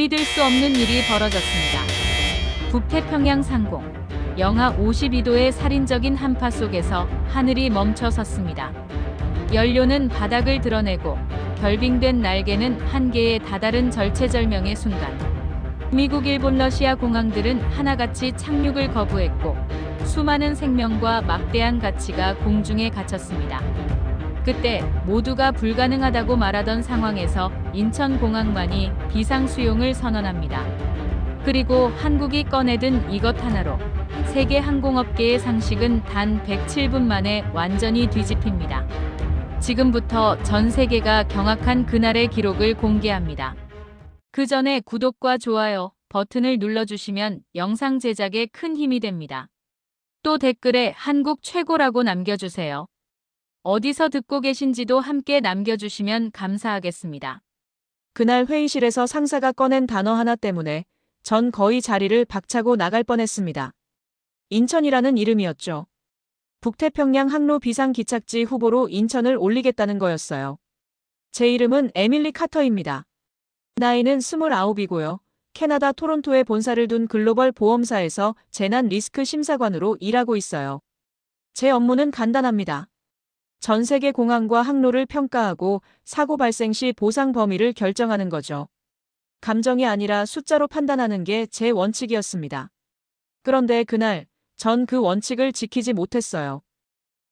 믿을 수 없는 일이 벌어졌습니다. 북태평양 상공. 영하 52도의 살인적인 한파 속에서 하늘이 멈춰 섰습니다. 연료는 바닥을 드러내고 결빙된 날개는 한계에 다다른 절체절명의 순간. 미국, 일본, 러시아 공항들은 하나같이 착륙을 거부했고 수많은 생명과 막대한 가치가 공중에 갇혔습니다. 그때 모두가 불가능하다고 말하던 상황에서 인천공항만이 비상수용을 선언합니다. 그리고 한국이 꺼내든 이것 하나로 세계 항공업계의 상식은 단 107분 만에 완전히 뒤집힙니다. 지금부터 전 세계가 경악한 그날의 기록을 공개합니다. 그 전에 구독과 좋아요 버튼을 눌러주시면 영상 제작에 큰 힘이 됩니다. 또 댓글에 한국 최고라고 남겨주세요. 어디서 듣고 계신지도 함께 남겨주시면 감사하겠습니다. 그날 회의실에서 상사가 꺼낸 단어 하나 때문에 전 거의 자리를 박차고 나갈 뻔했습니다. 인천이라는 이름이었죠. 북태평양 항로 비상기착지 후보로 인천을 올리겠다는 거였어요. 제 이름은 에밀리 카터입니다. 나이는 29이고요. 캐나다 토론토에 본사를 둔 글로벌 보험사에서 재난 리스크 심사관으로 일하고 있어요. 제 업무는 간단합니다. 전 세계 공항과 항로를 평가하고 사고 발생 시 보상 범위를 결정하는 거죠. 감정이 아니라 숫자로 판단하는 게 제 원칙이었습니다. 그런데 그날 전 그 원칙을 지키지 못했어요.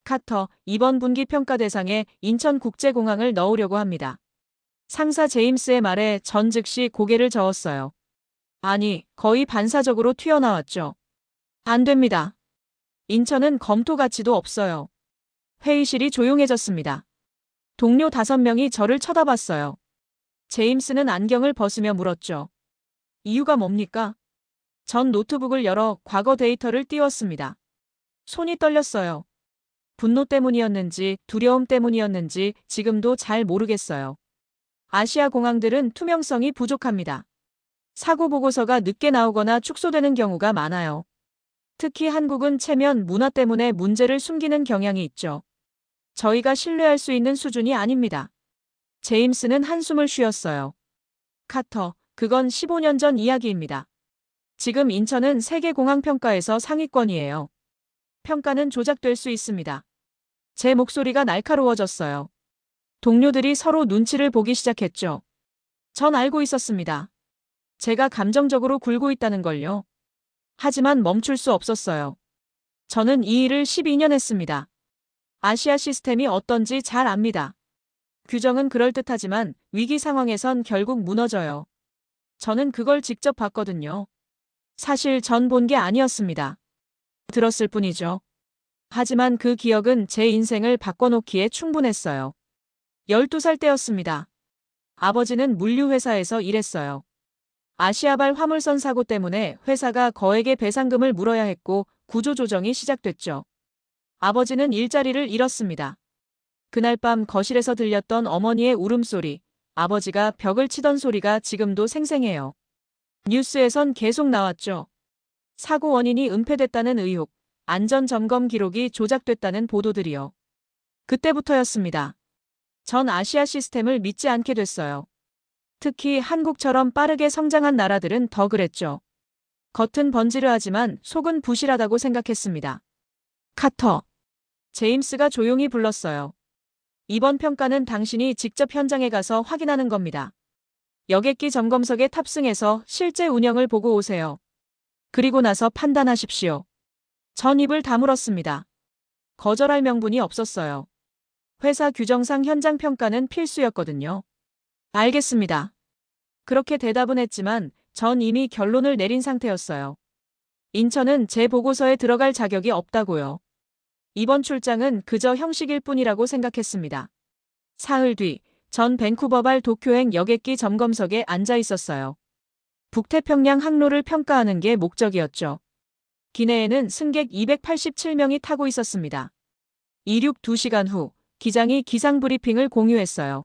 카터, 이번 분기 평가 대상에 인천국제공항을 넣으려고 합니다. 상사 제임스의 말에 전 즉시 고개를 저었어요. 아니, 거의 반사적으로 튀어나왔죠. 안 됩니다. 인천은 검토 가치도 없어요. 회의실이 조용해졌습니다. 동료 5명이 저를 쳐다봤어요. 제임스는 안경을 벗으며 물었죠. 이유가 뭡니까? 전 노트북을 열어 과거 데이터를 띄웠습니다. 손이 떨렸어요. 분노 때문이었는지 두려움 때문이었는지 지금도 잘 모르겠어요. 아시아 공항들은 투명성이 부족합니다. 사고 보고서가 늦게 나오거나 축소되는 경우가 많아요. 특히 한국은 체면 문화 때문에 문제를 숨기는 경향이 있죠. 저희가 신뢰할 수 있는 수준이 아닙니다. 제임스는 한숨을 쉬었어요. 카터, 그건 15년 전 이야기입니다. 지금 인천은 세계 공항 평가에서 상위권이에요. 평가는 조작될 수 있습니다. 제 목소리가 날카로워졌어요. 동료들이 서로 눈치를 보기 시작했죠. 전 알고 있었습니다. 제가 감정적으로 굴고 있다는 걸요. 하지만 멈출 수 없었어요. 저는 이 일을 12년 했습니다. 아시아 시스템이 어떤지 잘 압니다. 규정은 그럴듯하지만 위기 상황에선 결국 무너져요. 저는 그걸 직접 봤거든요. 사실 전 본 게 아니었습니다. 들었을 뿐이죠. 하지만 그 기억은 제 인생을 바꿔놓기에 충분했어요. 12살 때였습니다. 아버지는 물류회사에서 일했어요. 아시아발 화물선 사고 때문에 회사가 거액의 배상금을 물어야 했고 구조조정이 시작됐죠. 아버지는 일자리를 잃었습니다. 그날 밤 거실에서 들렸던 어머니의 울음소리, 아버지가 벽을 치던 소리가 지금도 생생해요. 뉴스에선 계속 나왔죠. 사고 원인이 은폐됐다는 의혹, 안전점검 기록이 조작됐다는 보도들이요. 그때부터였습니다. 전 아시아 시스템을 믿지 않게 됐어요. 특히 한국처럼 빠르게 성장한 나라들은 더 그랬죠. 겉은 번지르하지만 속은 부실하다고 생각했습니다. 카터. 제임스가 조용히 불렀어요. 이번 평가는 당신이 직접 현장에 가서 확인하는 겁니다. 여객기 점검석에 탑승해서 실제 운영을 보고 오세요. 그리고 나서 판단하십시오. 전 입을 다물었습니다. 거절할 명분이 없었어요. 회사 규정상 현장 평가는 필수였거든요. 알겠습니다. 그렇게 대답은 했지만 전 이미 결론을 내린 상태였어요. 인천은 제 보고서에 들어갈 자격이 없다고요. 이번 출장은 그저 형식일 뿐이라고 생각했습니다. 사흘 뒤, 전 밴쿠버발 도쿄행 여객기 점검석에 앉아 있었어요. 북태평양 항로를 평가하는 게 목적이었죠. 기내에는 승객 287명이 타고 있었습니다. 이륙 2시간 후, 기장이 기상 브리핑을 공유했어요.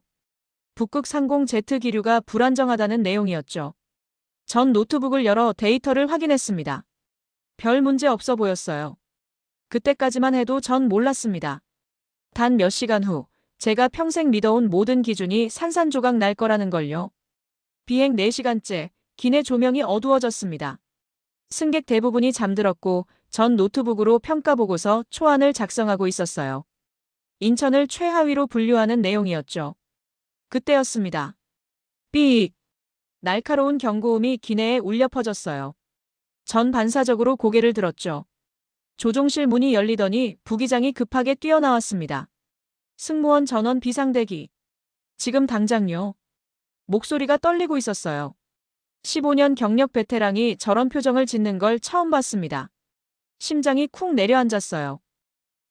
북극 상공 제트 기류가 불안정하다는 내용이었죠. 전 노트북을 열어 데이터를 확인했습니다. 별 문제 없어 보였어요. 그때까지만 해도 전 몰랐습니다. 단 몇 시간 후, 제가 평생 믿어온 모든 기준이 산산조각 날 거라는 걸요. 비행 4시간째, 기내 조명이 어두워졌습니다. 승객 대부분이 잠들었고 전 노트북으로 평가보고서 초안을 작성하고 있었어요. 인천을 최하위로 분류하는 내용이었죠. 그때였습니다. 삑! 날카로운 경고음이 기내에 울려 퍼졌어요. 전 반사적으로 고개를 들었죠. 조종실 문이 열리더니 부기장이 급하게 뛰어나왔습니다. 승무원 전원 비상대기. 지금 당장요. 목소리가 떨리고 있었어요. 15년 경력 베테랑이 저런 표정을 짓는 걸 처음 봤습니다. 심장이 쿵 내려앉았어요.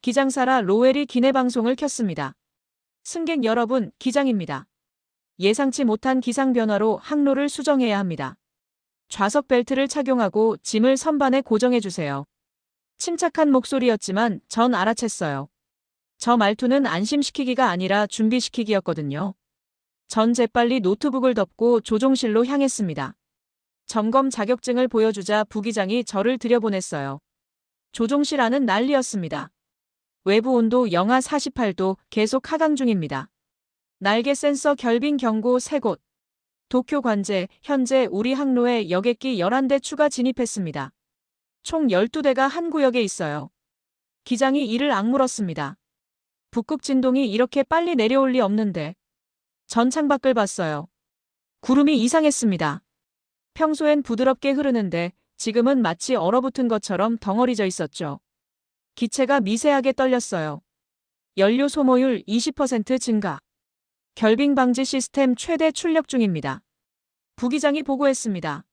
기장사라 로웰이 기내 방송을 켰습니다. 승객 여러분, 기장입니다. 예상치 못한 기상 변화로 항로를 수정해야 합니다. 좌석 벨트를 착용하고 짐을 선반에 고정해주세요. 침착한 목소리였지만 전 알아챘어요. 저 말투는 안심시키기가 아니라 준비시키기였거든요. 전 재빨리 노트북을 덮고 조종실로 향했습니다. 점검 자격증을 보여주자 부기장이 저를 들여보냈어요. 조종실 안은 난리였습니다. 외부 온도 영하 48도 계속 하강 중입니다. 날개 센서 결빙 경고 3곳. 도쿄 관제, 현재 우리 항로에 여객기 11대 추가 진입했습니다. 총 12대가 한 구역에 있어요. 기장이 이를 악물었습니다. 북극 진동이 이렇게 빨리 내려올 리 없는데. 전 창밖을 봤어요. 구름이 이상했습니다. 평소엔 부드럽게 흐르는데 지금은 마치 얼어붙은 것처럼 덩어리져 있었죠. 기체가 미세하게 떨렸어요. 연료 소모율 20% 증가. 결빙 방지 시스템 최대 출력 중입니다. 부기장이 보고했습니다.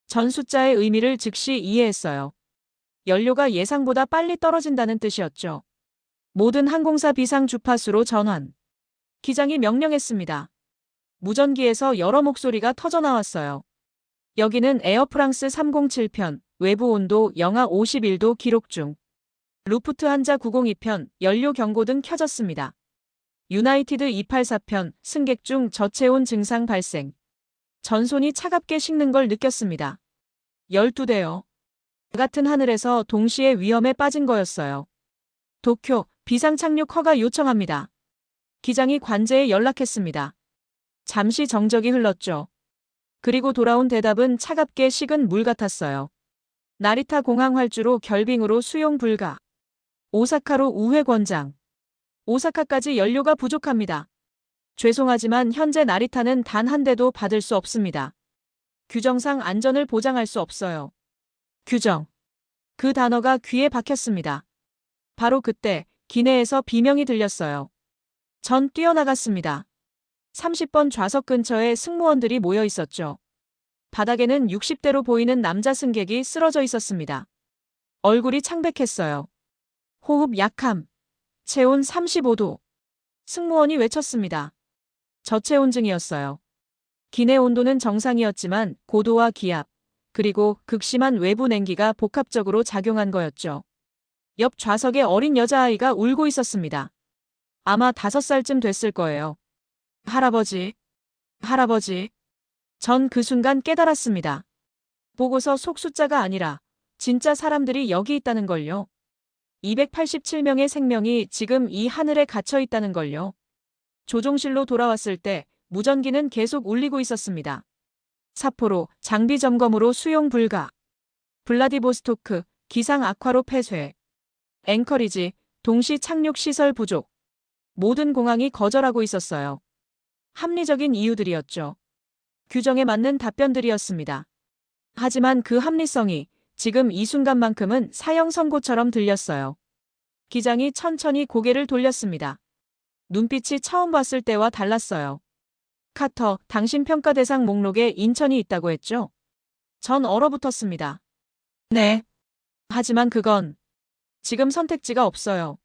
전 숫자의 의미를 즉시 이해했어요. 연료가 예상보다 빨리 떨어진다는 뜻이었죠. 모든 항공사 비상 주파수로 전환. 기장이 명령했습니다. 무전기에서 여러 목소리가 터져나왔어요. 여기는 에어프랑스 307편, 외부 온도 영하 51도 기록 중. 루프트한자 902편, 연료 경고등 켜졌습니다. 유나이티드 284편, 승객 중 저체온 증상 발생. 전손이 차갑게 식는 걸 느꼈습니다. 12대요. 같은 하늘에서 동시에 위험에 빠진 거였어요. 도쿄, 비상 착륙 허가 요청합니다. 기장이 관제에 연락했습니다. 잠시 정적이 흘렀죠. 그리고 돌아온 대답은 차갑게 식은 물 같았어요. 나리타 공항 활주로 결빙으로 수용 불가. 오사카로 우회 권장. 오사카까지 연료가 부족합니다. 죄송하지만 현재 나리타는 단 한 대도 받을 수 없습니다. 규정상 안전을 보장할 수 없어요. 규정. 그 단어가 귀에 박혔습니다. 바로 그때 기내에서 비명이 들렸어요. 전 뛰어나갔습니다. 30번 좌석 근처에 승무원들이 모여 있었죠. 바닥에는 60대로 보이는 남자 승객이 쓰러져 있었습니다. 얼굴이 창백했어요. 호흡 약함. 체온 35도. 승무원이 외쳤습니다. 저체온증이었어요. 기내 온도는 정상이었지만 고도와 기압, 그리고 극심한 외부 냉기가 복합적으로 작용한 거였죠. 옆 좌석에 어린 여자아이가 울고 있었습니다. 아마 5살쯤 됐을 거예요. 할아버지, 할아버지. 전 그 순간 깨달았습니다. 보고서 속 숫자가 아니라 진짜 사람들이 여기 있다는 걸요. 287명의 생명이 지금 이 하늘에 갇혀 있다는 걸요. 조종실로 돌아왔을 때 무전기는 계속 울리고 있었습니다. 삿포로, 장비 점검으로 수용 불가. 블라디보스토크, 기상 악화로 폐쇄. 앵커리지, 동시 착륙 시설 부족. 모든 공항이 거절하고 있었어요. 합리적인 이유들이었죠. 규정에 맞는 답변들이었습니다. 하지만 그 합리성이 지금 이 순간만큼은 사형 선고처럼 들렸어요. 기장이 천천히 고개를 돌렸습니다. 눈빛이 처음 봤을 때와 달랐어요. 카터, 당신 평가 대상 목록에 인천이 있다고 했죠? 전 얼어붙었습니다. 네. 하지만 그건 지금 선택지가 없어요.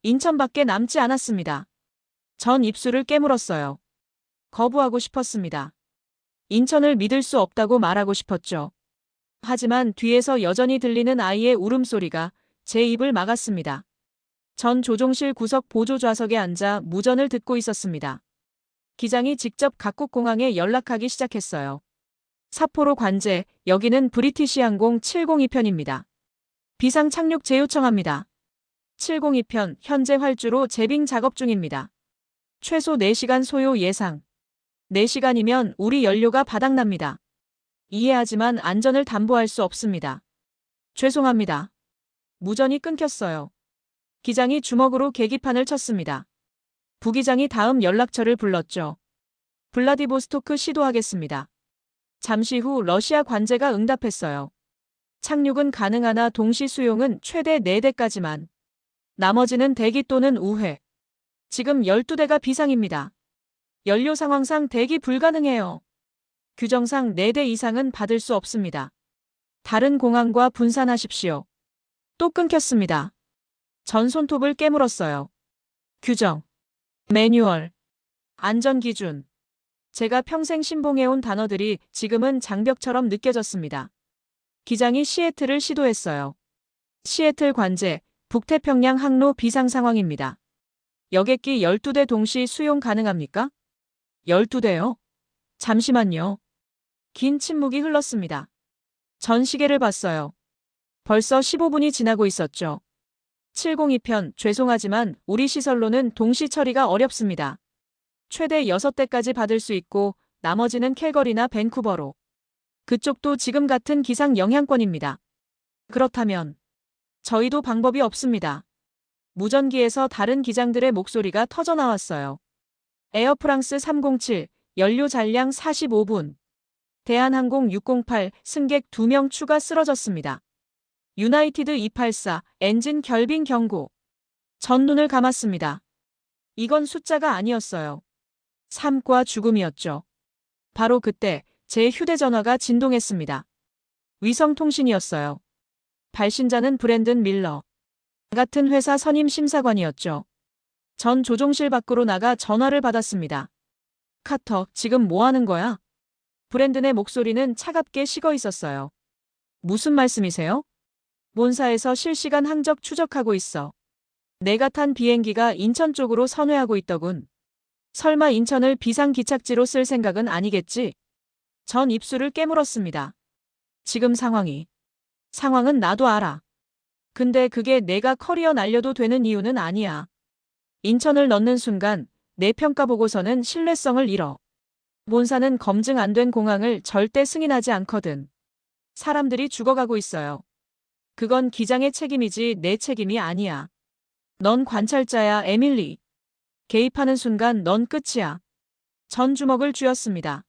인천밖에 남지 않았습니다. 전 입술을 깨물었어요. 거부하고 싶었습니다. 인천을 믿을 수 없다고 말하고 싶었죠. 하지만 뒤에서 여전히 들리는 아이의 울음소리가 제 입을 막았습니다. 전 조종실 구석 보조 좌석에 앉아 무전을 듣고 있었습니다. 기장이 직접 각국 공항에 연락하기 시작했어요. 삿포로 관제, 여기는 브리티시 항공 702편입니다. 비상 착륙 재요청합니다. 702편, 현재 활주로 재빙 작업 중입니다. 최소 4시간 소요 예상. 4시간이면 우리 연료가 바닥납니다. 이해하지만 안전을 담보할 수 없습니다. 죄송합니다. 무전이 끊겼어요. 기장이 주먹으로 계기판을 쳤습니다. 부기장이 다음 연락처를 불렀죠. 블라디보스토크 시도하겠습니다. 잠시 후 러시아 관제가 응답했어요. 착륙은 가능하나 동시 수용은 최대 4대까지만. 나머지는 대기 또는 우회. 지금 12대가 비상입니다. 연료 상황상 대기 불가능해요. 규정상 4대 이상은 받을 수 없습니다. 다른 공항과 분산하십시오. 또 끊겼습니다. 전 손톱을 깨물었어요. 규정, 매뉴얼, 안전기준. 제가 평생 신봉해온 단어들이 지금은 장벽처럼 느껴졌습니다. 기장이 시애틀을 시도했어요. 시애틀 관제, 북태평양 항로 비상 상황입니다. 여객기 12대 동시 수용 가능합니까? 12대요? 잠시만요. 긴 침묵이 흘렀습니다. 전 시계를 봤어요. 벌써 15분이 지나고 있었죠. 702편, 죄송하지만 우리 시설로는 동시 처리가 어렵습니다. 최대 6대까지 받을 수 있고 나머지는 캘거리나 밴쿠버로. 그쪽도 지금 같은 기상 영향권입니다. 그렇다면 저희도 방법이 없습니다. 무전기에서 다른 기장들의 목소리가 터져나왔어요. 에어프랑스 307, 연료 잔량 45분. 대한항공 608, 승객 2명 추가 쓰러졌습니다. 유나이티드 284, 엔진 결빙 경고. 전 눈을 감았습니다. 이건 숫자가 아니었어요. 삶과 죽음이었죠. 바로 그때 제 휴대전화가 진동했습니다. 위성통신이었어요. 발신자는 브랜든 밀러. 같은 회사 선임 심사관이었죠. 전 조종실 밖으로 나가 전화를 받았습니다. 카터, 지금 뭐 하는 거야? 브랜든의 목소리는 차갑게 식어 있었어요. 무슨 말씀이세요? 본사에서 실시간 항적 추적하고 있어. 내가 탄 비행기가 인천 쪽으로 선회하고 있더군. 설마 인천을 비상기착지로 쓸 생각은 아니겠지? 전 입술을 깨물었습니다. 지금 상황은 나도 알아. 근데 그게 내가 커리어 날려도 되는 이유는 아니야. 인천을 넣는 순간 내 평가 보고서는 신뢰성을 잃어. 본사는 검증 안 된 공항을 절대 승인하지 않거든. 사람들이 죽어가고 있어요. 그건 기장의 책임이지 내 책임이 아니야. 넌 관찰자야, 에밀리. 개입하는 순간 넌 끝이야. 전 주먹을 쥐었습니다.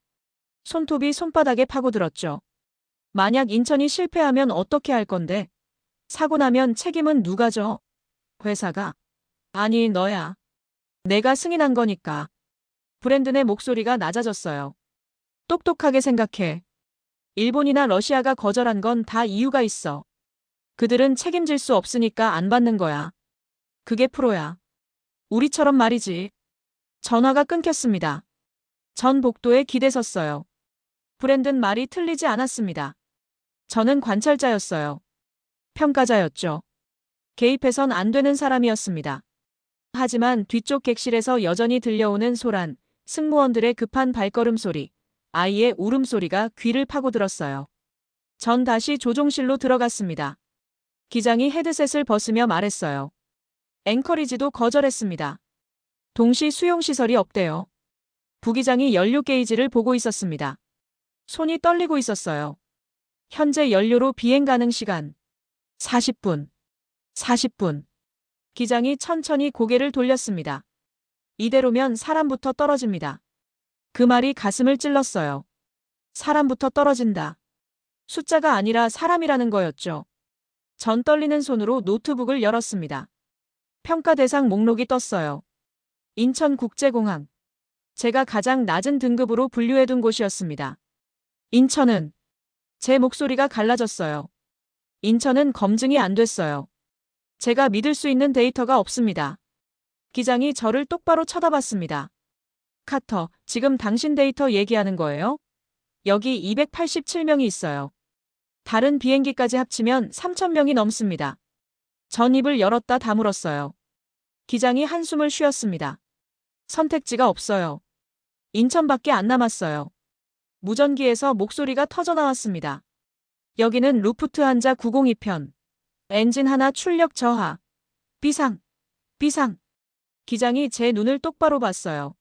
손톱이 손바닥에 파고들었죠. 만약 인천이 실패하면 어떻게 할 건데? 사고 나면 책임은 누가 져? 회사가? 아니, 너야. 내가 승인한 거니까. 브랜든의 목소리가 낮아졌어요. 똑똑하게 생각해. 일본이나 러시아가 거절한 건 다 이유가 있어. 그들은 책임질 수 없으니까 안 받는 거야. 그게 프로야. 우리처럼 말이지. 전화가 끊겼습니다. 전 복도에 기대섰어요. 브랜든 말이 틀리지 않았습니다. 저는 관찰자였어요. 평가자였죠. 개입해선 안 되는 사람이었습니다. 하지만 뒤쪽 객실에서 여전히 들려오는 소란, 승무원들의 급한 발걸음 소리, 아이의 울음소리가 귀를 파고들었어요. 전 다시 조종실로 들어갔습니다. 기장이 헤드셋을 벗으며 말했어요. 앵커리지도 거절했습니다. 동시 수용시설이 없대요. 부기장이 연료 게이지를 보고 있었습니다. 손이 떨리고 있었어요. 현재 연료로 비행 가능 시간 40분. 40분. 기장이 천천히 고개를 돌렸습니다. 이대로면 사람부터 떨어집니다. 그 말이 가슴을 찔렀어요. 사람부터 떨어진다. 숫자가 아니라 사람이라는 거였죠. 전 떨리는 손으로 노트북을 열었습니다. 평가 대상 목록이 떴어요. 인천국제공항. 제가 가장 낮은 등급으로 분류해둔 곳이었습니다. 인천은 제 목소리가 갈라졌어요. 인천은 검증이 안 됐어요. 제가 믿을 수 있는 데이터가 없습니다. 기장이 저를 똑바로 쳐다봤습니다. 카터, 지금 당신 데이터 얘기하는 거예요? 여기 287명이 있어요. 다른 비행기까지 합치면 3,000명이 넘습니다. 전 입을 열었다 다물었어요. 기장이 한숨을 쉬었습니다. 선택지가 없어요. 인천밖에 안 남았어요. 무전기에서 목소리가 터져나왔습니다. 여기는 루프트한자 902편. 엔진 하나 출력 저하. 비상. 기장이 제 눈을 똑바로 봤어요.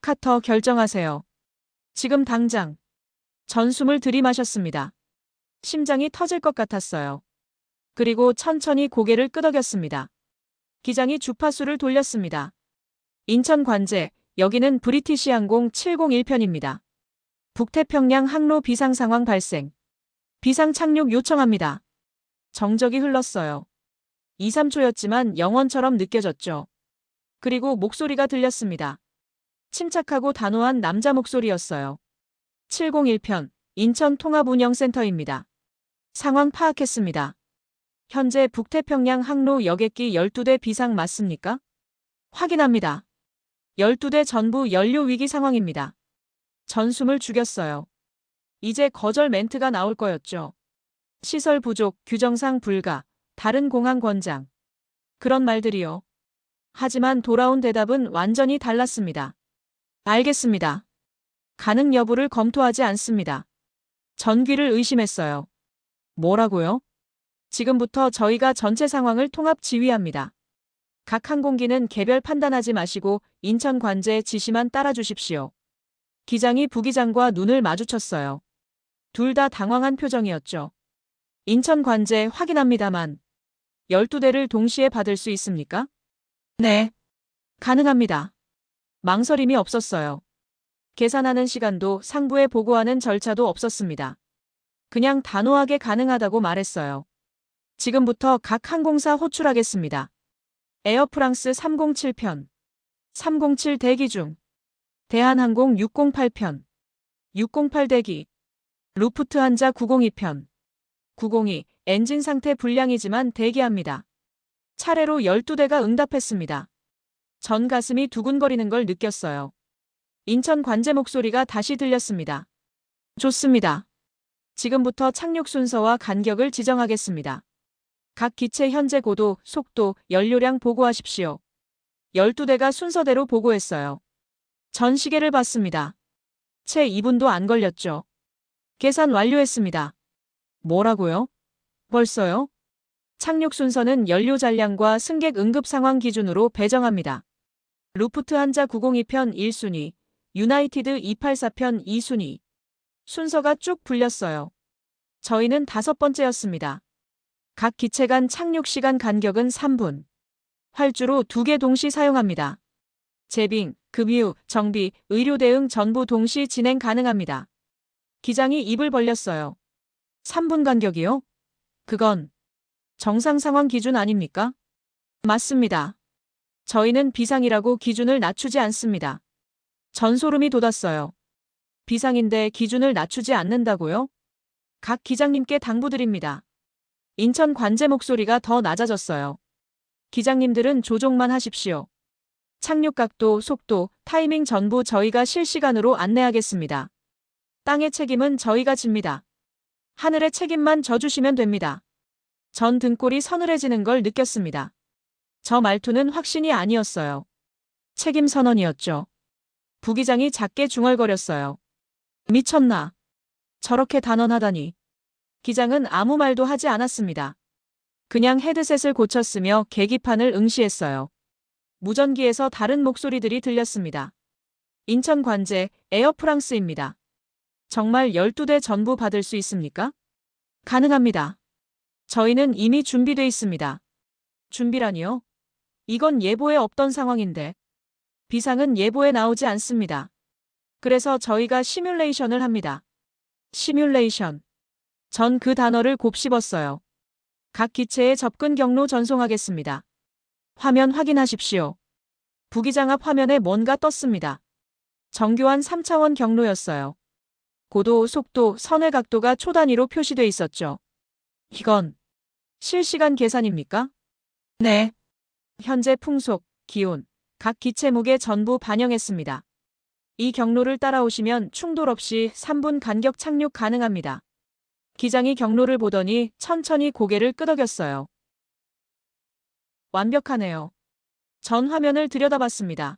카터, 결정하세요. 지금 당장. 전 숨을 들이마셨습니다. 심장이 터질 것 같았어요. 그리고 천천히 고개를 끄덕였습니다. 기장이 주파수를 돌렸습니다. 인천 관제, 여기는 브리티시 항공 701편입니다. 북태평양 항로 비상 상황 발생. 비상 착륙 요청합니다. 정적이 흘렀어요. 2, 3초였지만 영원처럼 느껴졌죠. 그리고 목소리가 들렸습니다. 침착하고 단호한 남자 목소리였어요. 701편, 인천 통합운영센터입니다. 상황 파악했습니다. 현재 북태평양 항로 여객기 12대 비상 맞습니까? 확인합니다. 12대 전부 연료 위기 상황입니다. 전숨을 죽였어요. 이제 거절 멘트가 나올 거였죠. 시설 부족, 규정상 불가, 다른 공항 권장. 그런 말들이요. 하지만 돌아온 대답은 완전히 달랐습니다. 알겠습니다. 가능 여부를 검토하지 않습니다. 전귀를 의심했어요. 뭐라고요? 지금부터 저희가 전체 상황을 통합 지휘합니다. 각 항공기는 개별 판단하지 마시고 인천 관제의 지시만 따라주십시오. 기장이 부기장과 눈을 마주쳤어요. 둘 다 당황한 표정이었죠. 인천 관제 확인합니다만 12대를 동시에 받을 수 있습니까? 네. 가능합니다. 망설임이 없었어요. 계산하는 시간도 상부에 보고하는 절차도 없었습니다. 그냥 단호하게 가능하다고 말했어요. 지금부터 각 항공사 호출하겠습니다. 에어프랑스 307편, 307 대기 중, 대한항공 608편, 608 대기, 루프트한자 902편, 902 엔진 상태 불량이지만 대기합니다. 차례로 12대가 응답했습니다. 전 가슴이 두근거리는 걸 느꼈어요. 인천 관제 목소리가 다시 들렸습니다. 좋습니다. 지금부터 착륙 순서와 간격을 지정하겠습니다. 각 기체 현재 고도, 속도, 연료량 보고하십시오. 12대가 순서대로 보고했어요. 전 시계를 봤습니다. 채 2분도 안 걸렸죠. 계산 완료했습니다. 뭐라고요? 벌써요? 착륙 순서는 연료 잔량과 승객 응급 상황 기준으로 배정합니다. 루프트한자 902편 1순위, 유나이티드 284편 2순위. 순서가 쭉 불렸어요. 저희는 5번째였습니다. 각 기체 간 착륙 시간 간격은 3분. 활주로 2개 동시 사용합니다. 재빙, 급유, 정비, 의료 대응 전부 동시 진행 가능합니다. 기장이 입을 벌렸어요. 3분 간격이요? 그건 정상 상황 기준 아닙니까? 맞습니다. 저희는 비상이라고 기준을 낮추지 않습니다. 전소름이 돋았어요. 비상인데 기준을 낮추지 않는다고요? 각 기장님께 당부드립니다. 인천 관제 목소리가 더 낮아졌어요. 기장님들은 조종만 하십시오. 착륙 각도, 속도, 타이밍 전부 저희가 실시간으로 안내하겠습니다. 땅의 책임은 저희가 집니다. 하늘의 책임만 져주시면 됩니다. 전 등골이 서늘해지는 걸 느꼈습니다. 저 말투는 확신이 아니었어요. 책임 선언이었죠. 부기장이 작게 중얼거렸어요. 미쳤나? 저렇게 단언하다니. 기장은 아무 말도 하지 않았습니다. 그냥 헤드셋을 고쳤으며 계기판을 응시했어요. 무전기에서 다른 목소리들이 들렸습니다. 인천 관제, 에어프랑스입니다. 정말 12대 전부 받을 수 있습니까? 가능합니다. 저희는 이미 준비돼 있습니다. 준비라니요? 이건 예보에 없던 상황인데. 비상은 예보에 나오지 않습니다. 그래서 저희가 시뮬레이션을 합니다. 시뮬레이션. 전 그 단어를 곱씹었어요. 각 기체의 접근 경로 전송하겠습니다. 화면 확인하십시오. 부기장 앞 화면에 뭔가 떴습니다. 정교한 3차원 경로였어요. 고도, 속도, 선의 각도가 초 단위로 표시돼 있었죠. 이건 실시간 계산입니까? 네. 현재 풍속, 기온, 각 기체 무게 전부 반영했습니다. 이 경로를 따라오시면 충돌 없이 3분 간격 착륙 가능합니다. 기장이 경로를 보더니 천천히 고개를 끄덕였어요. 완벽하네요. 전 화면을 들여다봤습니다.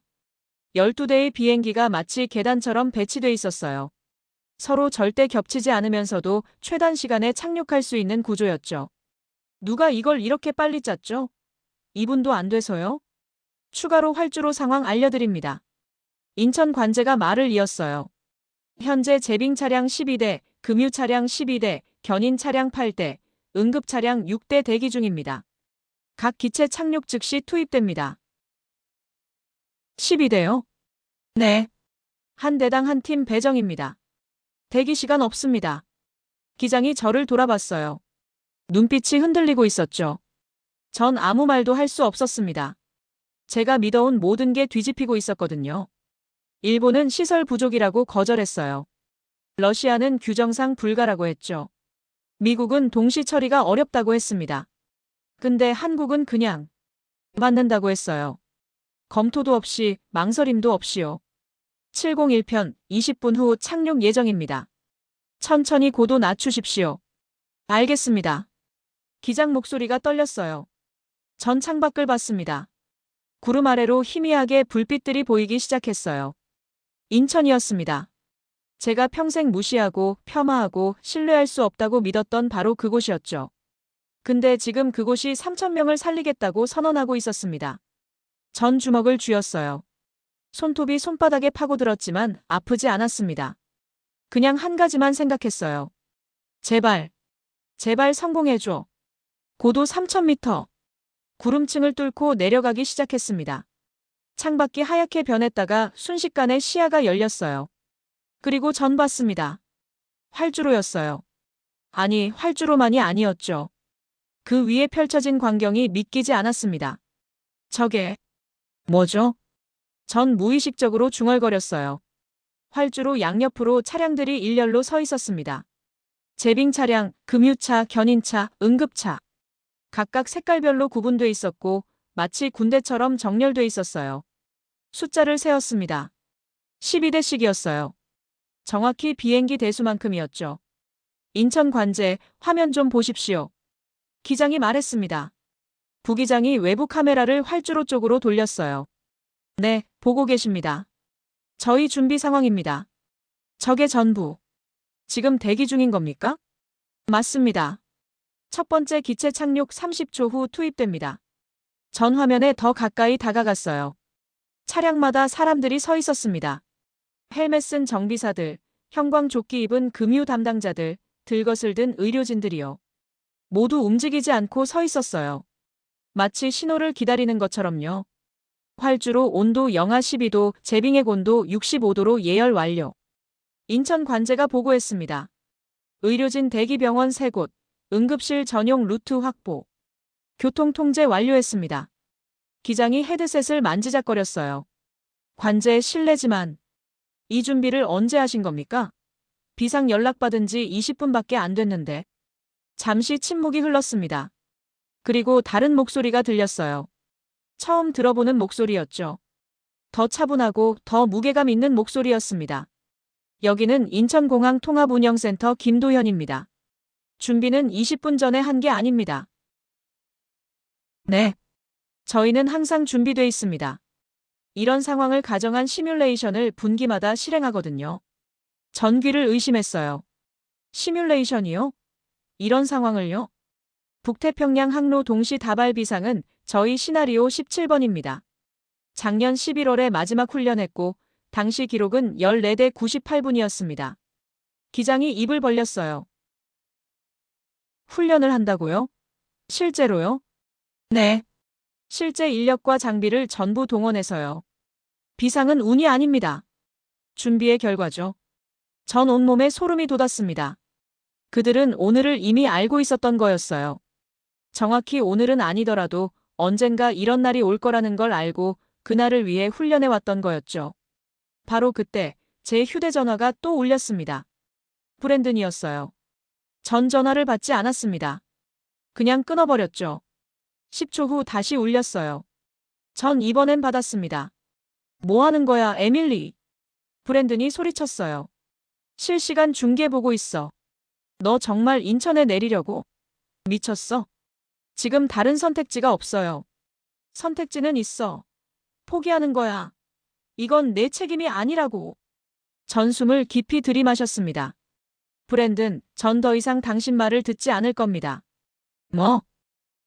12대의 비행기가 마치 계단처럼 배치돼 있었어요. 서로 절대 겹치지 않으면서도 최단 시간에 착륙할 수 있는 구조였죠. 누가 이걸 이렇게 빨리 짰죠? 2분도 안 돼서요? 추가로 활주로 상황 알려드립니다. 인천 관제가 말을 이었어요. 현재 제빙 차량 12대, 금유 차량 12대, 견인 차량 8대, 응급 차량 6대 대기 중입니다. 각 기체 착륙 즉시 투입됩니다. 12대요? 네. 한 대당 한 팀 배정입니다. 대기 시간 없습니다. 기장이 저를 돌아봤어요. 눈빛이 흔들리고 있었죠. 전 아무 말도 할 수 없었습니다. 제가 믿어온 모든 게 뒤집히고 있었거든요. 일본은 시설 부족이라고 거절했어요. 러시아는 규정상 불가라고 했죠. 미국은 동시 처리가 어렵다고 했습니다. 근데 한국은 그냥 받는다고 했어요. 검토도 없이 망설임도 없이요. 701편 20분 후 착륙 예정입니다. 천천히 고도 낮추십시오. 알겠습니다. 기장 목소리가 떨렸어요. 전 창밖을 봤습니다. 구름 아래로 희미하게 불빛들이 보이기 시작했어요. 인천이었습니다. 제가 평생 무시하고 폄하하고 신뢰할 수 없다고 믿었던 바로 그곳이었죠. 근데 지금 그곳이 3,000명을 살리겠다고 선언하고 있었습니다. 전 주먹을 쥐었어요. 손톱이 손바닥에 파고들었지만 아프지 않았습니다. 그냥 한 가지만 생각했어요. 제발, 제발 성공해줘. 고도 3,000m. 구름층을 뚫고 내려가기 시작했습니다. 창밖이 하얗게 변했다가 순식간에 시야가 열렸어요. 그리고 전 봤습니다. 활주로였어요. 아니, 활주로만이 아니었죠. 그 위에 펼쳐진 광경이 믿기지 않았습니다. 저게 뭐죠? 전 무의식적으로 중얼거렸어요. 활주로 양옆으로 차량들이 일렬로 서 있었습니다. 제빙 차량, 금유차, 견인차, 응급차. 각각 색깔별로 구분돼 있었고 마치 군대처럼 정렬돼 있었어요. 숫자를 세었습니다. 12대씩이었어요. 정확히 비행기 대수만큼이었죠. 인천 관제, 화면 좀 보십시오. 기장이 말했습니다. 부기장이 외부 카메라를 활주로 쪽으로 돌렸어요. 네, 보고 계십니다. 저희 준비 상황입니다. 적의 전부. 지금 대기 중인 겁니까? 맞습니다. 첫 번째 기체 착륙 30초 후 투입됩니다. 전 화면에 더 가까이 다가갔어요. 차량마다 사람들이 서 있었습니다. 헬멧 쓴 정비사들, 형광조끼 입은 금유 담당자들, 들것을 든 의료진들이요. 모두 움직이지 않고 서 있었어요. 마치 신호를 기다리는 것처럼요. 활주로 온도 영하 12도, 제빙액 온도 65도로 예열 완료. 인천 관제가 보고했습니다. 의료진 대기병원 3곳, 응급실 전용 루트 확보. 교통 통제 완료했습니다. 기장이 헤드셋을 만지작거렸어요. 관제 실례지만 이 준비를 언제 하신 겁니까? 비상 연락받은 지 20분밖에 안 됐는데. 잠시 침묵이 흘렀습니다. 그리고 다른 목소리가 들렸어요. 처음 들어보는 목소리였죠. 더 차분하고 더 무게감 있는 목소리였습니다. 여기는 인천공항 통합운영센터 김도현입니다. 준비는 20분 전에 한 게 아닙니다. 네. 저희는 항상 준비돼 있습니다. 이런 상황을 가정한 시뮬레이션을 분기마다 실행하거든요. 전귀를 의심했어요. 시뮬레이션이요? 이런 상황을요? 북태평양 항로 동시 다발 비상은 저희 시나리오 17번입니다. 작년 11월에 마지막 훈련했고 당시 기록은 14대 98분이었습니다. 기장이 입을 벌렸어요. 훈련을 한다고요? 실제로요? 네. 실제 인력과 장비를 전부 동원해서요. 비상은 운이 아닙니다. 준비의 결과죠. 전 온몸에 소름이 돋았습니다. 그들은 오늘을 이미 알고 있었던 거였어요. 정확히 오늘은 아니더라도 언젠가 이런 날이 올 거라는 걸 알고 그날을 위해 훈련해왔던 거였죠. 바로 그때 제 휴대전화가 또 울렸습니다. 브랜든이었어요. 전 전화를 받지 않았습니다. 그냥 끊어버렸죠. 10초 후 다시 울렸어요. 전 이번엔 받았습니다. 뭐 하는 거야, 에밀리? 브랜든이 소리쳤어요. 실시간 중계 보고 있어. 너 정말 인천에 내리려고? 미쳤어? 지금 다른 선택지가 없어요. 선택지는 있어. 포기하는 거야. 이건 내 책임이 아니라고. 전 숨을 깊이 들이마셨습니다. 브랜든, 전 더 이상 당신 말을 듣지 않을 겁니다. 뭐?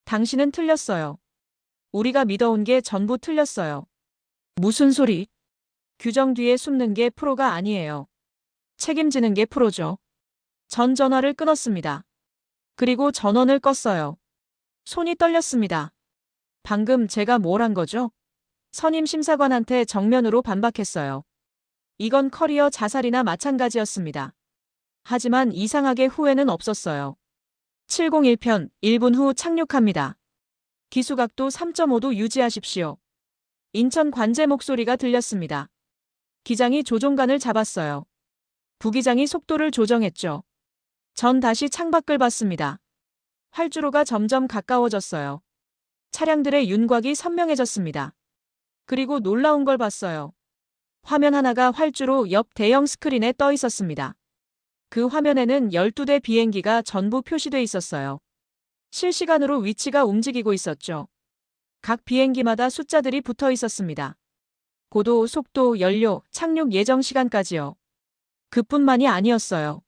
당신은 틀렸어요. 우리가 믿어온 게 전부 틀렸어요. 무슨 소리? 규정 뒤에 숨는 게 프로가 아니에요. 책임지는 게 프로죠. 전 전화를 끊었습니다. 그리고 전원을 껐어요. 손이 떨렸습니다. 방금 제가 뭘 한 거죠? 선임 심사관한테 정면으로 반박했어요. 이건 커리어 자살이나 마찬가지였습니다. 하지만 이상하게 후회는 없었어요. 701편 1분 후 착륙합니다. 기수각도 3.5도 유지하십시오. 인천 관제 목소리가 들렸습니다. 기장이 조종간을 잡았어요. 부기장이 속도를 조정했죠. 전 다시 창밖을 봤습니다. 활주로가 점점 가까워졌어요. 차량들의 윤곽이 선명해졌습니다. 그리고 놀라운 걸 봤어요. 화면 하나가 활주로 옆 대형 스크린에 떠 있었습니다. 그 화면에는 12대 비행기가 전부 표시돼 있었어요. 실시간으로 위치가 움직이고 있었죠. 각 비행기마다 숫자들이 붙어 있었습니다. 고도, 속도, 연료, 착륙 예정 시간까지요. 그뿐만이 아니었어요.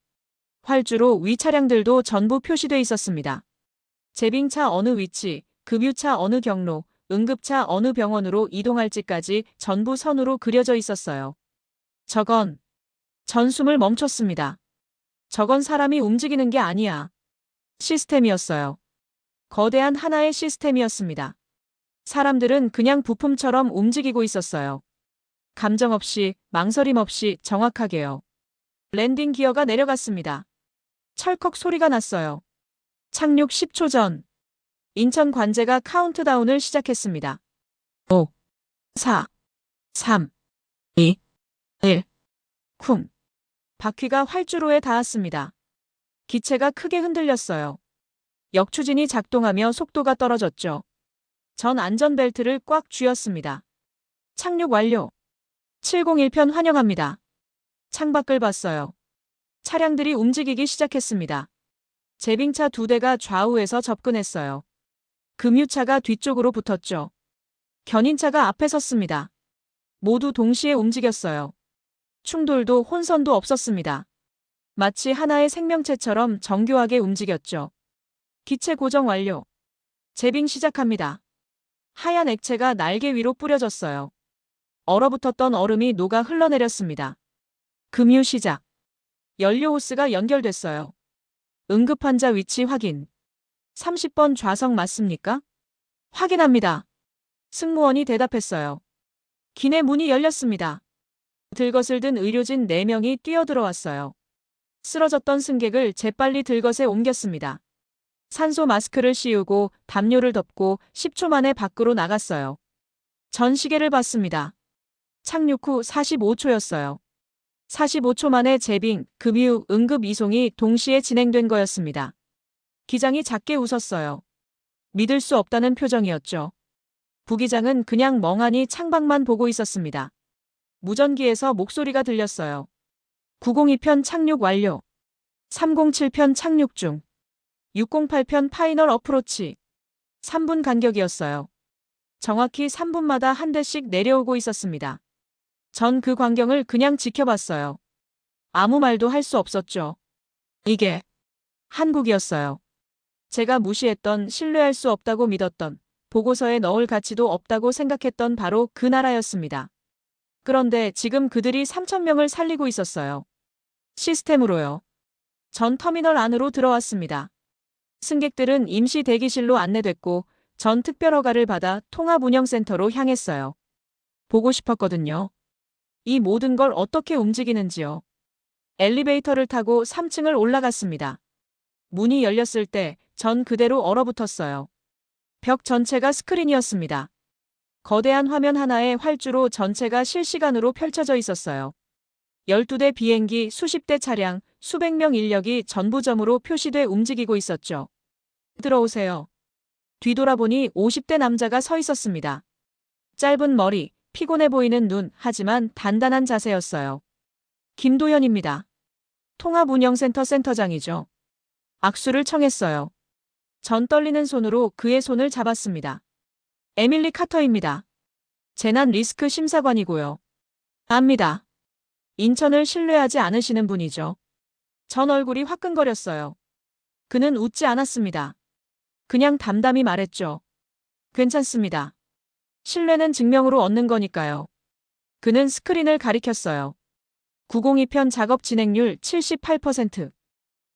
활주로 위 차량들도 전부 표시돼 있었습니다. 제빙차 어느 위치, 급유차 어느 경로, 응급차 어느 병원으로 이동할지까지 전부 선으로 그려져 있었어요. 저건 전 숨을 멈췄습니다. 저건 사람이 움직이는 게 아니야. 시스템이었어요. 거대한 하나의 시스템이었습니다. 사람들은 그냥 부품처럼 움직이고 있었어요. 감정 없이, 망설임 없이 정확하게요. 랜딩 기어가 내려갔습니다. 철컥 소리가 났어요. 착륙 10초 전. 인천 관제가 카운트다운을 시작했습니다. 5, 4, 3, 2, 1. 쿵. 바퀴가 활주로에 닿았습니다. 기체가 크게 흔들렸어요. 역추진이 작동하며 속도가 떨어졌죠. 전 안전벨트를 꽉 쥐었습니다. 착륙 완료. 701편 환영합니다. 창밖을 봤어요. 차량들이 움직이기 시작했습니다. 제빙차 2대가 좌우에서 접근했어요. 금유차가 뒤쪽으로 붙었죠. 견인차가 앞에 섰습니다. 모두 동시에 움직였어요. 충돌도 혼선도 없었습니다. 마치 하나의 생명체처럼 정교하게 움직였죠. 기체 고정 완료. 제빙 시작합니다. 하얀 액체가 날개 위로 뿌려졌어요. 얼어붙었던 얼음이 녹아 흘러내렸습니다. 금유 시작. 연료 호스가 연결됐어요. 응급환자 위치 확인. 30번 좌석 맞습니까? 확인합니다. 승무원이 대답했어요. 기내 문이 열렸습니다. 들것을 든 의료진 4명이 뛰어들어왔어요. 쓰러졌던 승객을 재빨리 들것에 옮겼습니다. 산소 마스크를 씌우고 담요를 덮고 10초 만에 밖으로 나갔어요. 전 시계를 봤습니다. 착륙 후 45초였어요. 45초 만에 제빙, 금유, 응급 이송이 동시에 진행된 거였습니다. 기장이 작게 웃었어요. 믿을 수 없다는 표정이었죠. 부기장은 그냥 멍하니 창밖만 보고 있었습니다. 무전기에서 목소리가 들렸어요. 902편 착륙 완료. 307편 착륙 중. 608편 파이널 어프로치. 3분 간격이었어요. 정확히 3분마다 한 대씩 내려오고 있었습니다. 전 그 광경을 그냥 지켜봤어요. 아무 말도 할 수 없었죠. 이게 한국이었어요. 제가 무시했던, 신뢰할 수 없다고 믿었던, 보고서에 넣을 가치도 없다고 생각했던 바로 그 나라였습니다. 그런데 지금 그들이 3,000명을 살리고 있었어요. 시스템으로요. 전 터미널 안으로 들어왔습니다. 승객들은 임시 대기실로 안내됐고 전 특별허가를 받아 통합운영센터로 향했어요. 보고 싶었거든요. 이 모든 걸 어떻게 움직이는지요. 엘리베이터를 타고 3층을 올라갔습니다. 문이 열렸을 때 전 그대로 얼어붙었어요. 벽 전체가 스크린이었습니다. 거대한 화면 하나에 활주로 전체가 실시간으로 펼쳐져 있었어요. 12대 비행기, 수십 대 차량, 수백 명 인력이 전부점으로 표시돼 움직이고 있었죠. 들어오세요. 뒤돌아보니 50대 남자가 서 있었습니다. 짧은 머리, 피곤해 보이는 눈, 하지만 단단한 자세였어요. 김도현입니다. 통합운영센터 센터장이죠. 악수를 청했어요. 전 떨리는 손으로 그의 손을 잡았습니다. 에밀리 카터입니다. 재난 리스크 심사관이고요. 압니다. 인천을 신뢰하지 않으시는 분이죠. 전 얼굴이 화끈거렸어요. 그는 웃지 않았습니다. 그냥 담담히 말했죠. 괜찮습니다. 신뢰는 증명으로 얻는 거니까요. 그는 스크린을 가리켰어요. 902편 작업 진행률 78%.